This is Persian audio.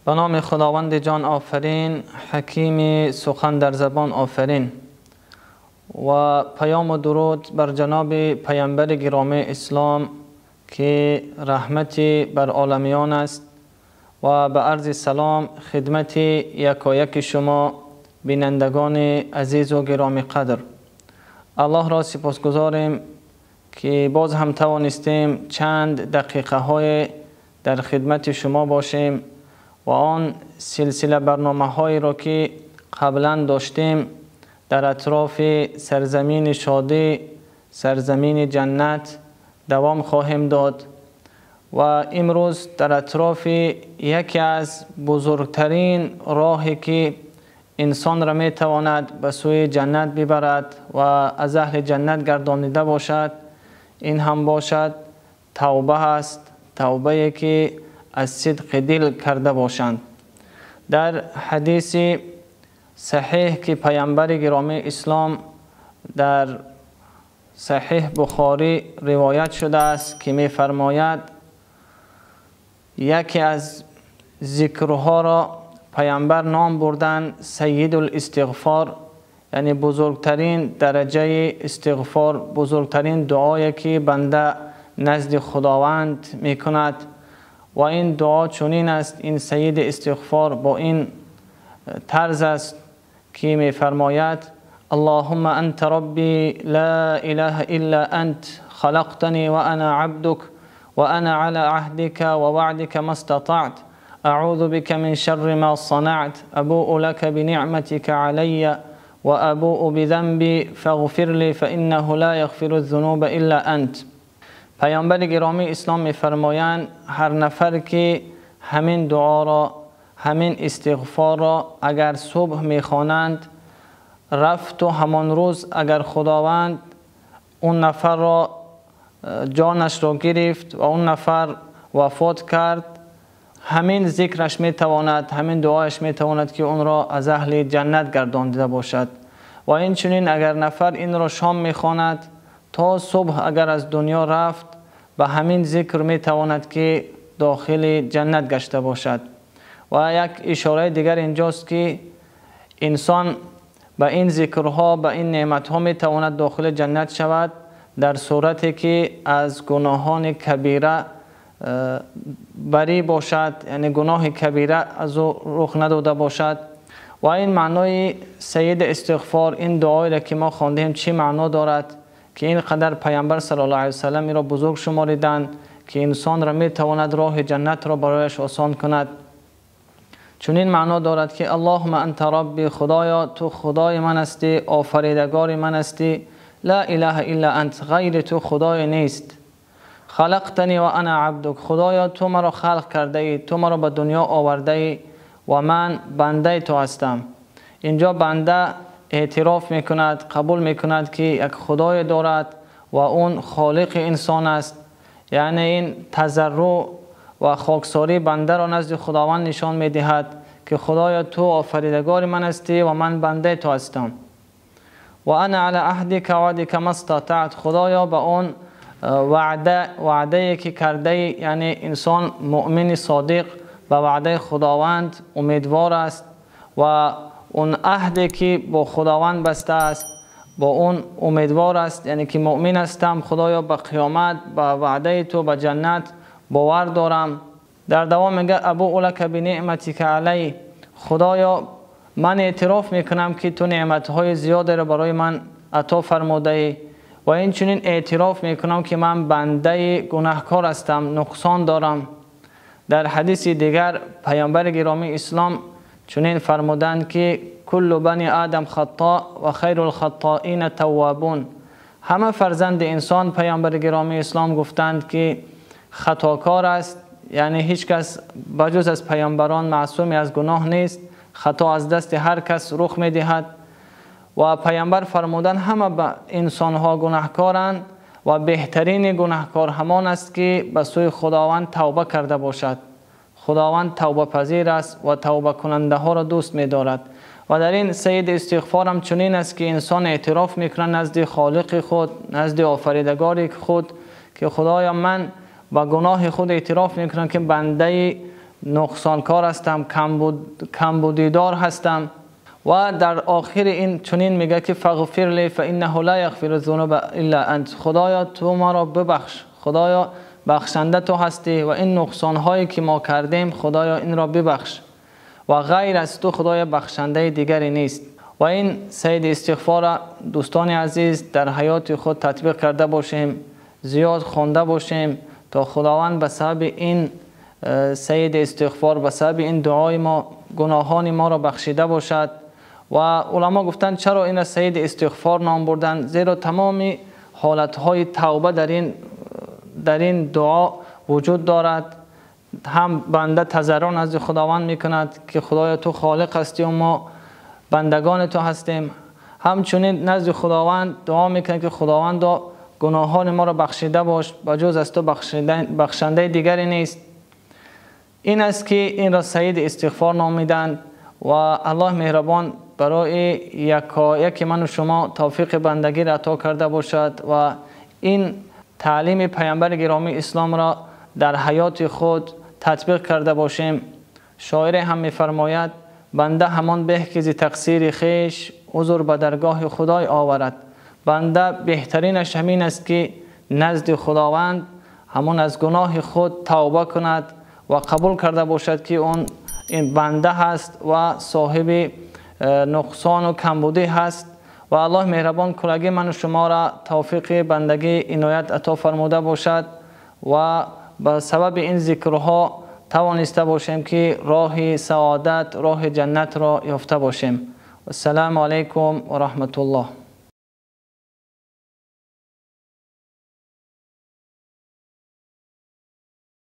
به نام خداوند جان آفرین، حکیم سخن در زبان آفرین. و پیام و درود بر جناب پیامبر گرامی اسلام که رحمتی بر عالمیان است و به عرض سلام خدمت یکایک شما بینندگان عزیز و گرامی قدر. الله را سپاسگزاریم که باز هم توانستیم چند دقیقه های در خدمت شما باشیم و آن سلسله برنامه هایی را که قبلا داشتیم در اطراف سرزمین شادی، سرزمین جنت دوام خواهیم داد و امروز در اطراف یکی از بزرگترین راهی که انسان را می تواند به سوی جنت ببرد و از اهل جنت گردانیده باشد، این هم باشد توبه است. توبه که از صدق دل کرده باشند. در حدیث صحیح که پیامبر گرامی اسلام در صحیح بخاری روایت شده است که می فرماید یکی از ذکرها را پیامبر نام بردن سید الاستغفار، یعنی بزرگترین درجه استغفار، بزرگترین دعایی که بنده نزد خداوند می کند. و این دعا چنین است، این سید استغفار با این طرز است که می فرماید اللهم انت ربی لا اله الا انت خلقتنی و انا عبدك و انا على عهدك و وعدك ما استطعت اعوذ بك من شر ما صنعت ابوء لك بنعمتك علي و ابوء بذنبی فاغفر لي فانه لا يغفر الذنوب الا انت. پیامبر گرامی اسلام می‌فرمایند هر نفر که همین دعا را، همین استغفار را اگر صبح می‌خوانند، رفت و همان روز اگر خداوند اون نفر را جانش را گرفت و اون نفر وفات کرد، همین ذکرش می‌تواند، همین دعایش می‌تواند که اون را از اهل جنت گردانیده باشد. و این چنین اگر نفر این را شام می‌خواند تا صبح اگر از دنیا رفت، به همین ذکر می تواند که داخل جنت گشته باشد. و یک اشاره دیگر اینجاست که انسان به این ذکرها، به این نعمتها می تواند داخل جنت شود در صورتی که از گناهان کبیره بری باشد، یعنی گناه کبیره از او رخ نداده باشد. و این معنای سید استغفار، این دعایی را که ما خواندیم چه معنا دارد که اینقدر پیامبر صلی الله علیه و سلم این را بزرگ شماریدند که انسان را می تواند راه جنت را برایش آسان کند. چون این معنا دارد که اللهم انت ربی، خدایا تو خدای من هستی، آفریدگار من هستی، لا اله الا انت، غیر تو خدای نیست. خلقتنی و انا عبدک، خدایا تو مرا خلق کرده ای، تو مرا به دنیا آورده ای و من بنده تو هستم. اینجا بنده اعتراف میکند، قبول میکند که یک خدای دارد و اون خالق انسان است. یعنی این تضرع و خاکساری بنده را نزد خداوند نشان میدهد که خدایا تو آفریدگار من هستی و من بنده تو هستم. و انا علی عهدک و وعدک ما استطعت، خدایا به اون وعده که کرده، یعنی انسان مؤمن صادق به وعده خداوند امیدوار است و اون عهدی که با خداوند بسته است با اون امیدوار است، یعنی که مؤمن هستم خدایا به قیامت، به وعده تو، به جنت باور دارم. در دوام میگه ابوء لک بنعمتک علی، خدایا من اعتراف میکنم که تو نعمتهای زیاده را برای من عطا فرموده ای و این چنین اعتراف میکنم که من بنده گناهکار هستم، نقصان دارم. در حدیث دیگر پیامبر گرامی اسلام چنین فرمودند که کل بنی آدم خطاء و خیر الخطائین توابون، همه فرزند انسان، پیامبر گرامی اسلام گفتند که خطاکار است، یعنی هیچ کس بجز از پیامبران معصومی از گناه نیست، خطا از دست هر کس رخ می دهد. و پیامبر فرمودند همه انسان ها گناهکارند و بهترین گناهکار همان است که به سوی خداوند توبه کرده باشد. خداوند توبه پذیر است و توبه کننده ها را دوست می دارد. و در این سید استغفار هم چنین است که انسان اعتراف میکنه نزد خالق خود، نزد آفریدگار خود که خدایا من با گناه خود اعتراف میکنم که بنده نقصانکار هستم، کمبودیدار هستم. و در آخر این چنین میگه که فغفر لی فانه لا یغفر الذنوب الا انت. خدایا تو ما را ببخش، خدایا بخشنده تو هستی و این نقصان هایی که ما کردیم خدایا این را ببخش و غیر از تو خدایا بخشنده دیگری نیست. و این سید استغفار دوستان عزیز در حیات خود تطبیق کرده باشیم، زیاد خوانده باشیم تا خداوند به سبب این سید استغفار، به سبب این دعای ما گناهان ما را بخشیده باشد. و علما گفتند چرا این سید استغفار نام بردن؟ زیرا تمام حالتهای توبه در این دعا وجود دارد. هم بنده تضرع نزد خداوند میکند که خدایا تو خالق هستی و ما بندگان تو هستیم، همچنین نزد خداوند دعا میکنه که خداوند گناهان ما را بخشیده باش، بجز از تو بخشنده دیگری نیست. این است که این را سید استغفار نامیدند و الله مهربان برای یکایک من و شما توفیق بندگی را عطا کرده باشد و این تعلیم پیامبر گرامی اسلام را در حیات خود تطبیق کرده باشیم. شاعر هم می‌فرماید بنده همان به که ز تقصیر خویش عذر به درگاه خدای آورد. بنده بهترینش همین است که نزد خداوند همون از گناه خود توبه کند و قبول کرده باشد که اون این بنده هست و صاحب نقصان و کمبودی هست و الله مهربان کلگی من و شما را توفیق بندگی عنایت عطا فرموده باشد و به سبب این ذکرها توانسته باشیم که راه سعادت، راه جنت را یافته باشیم. السلام علیکم و رحمت الله.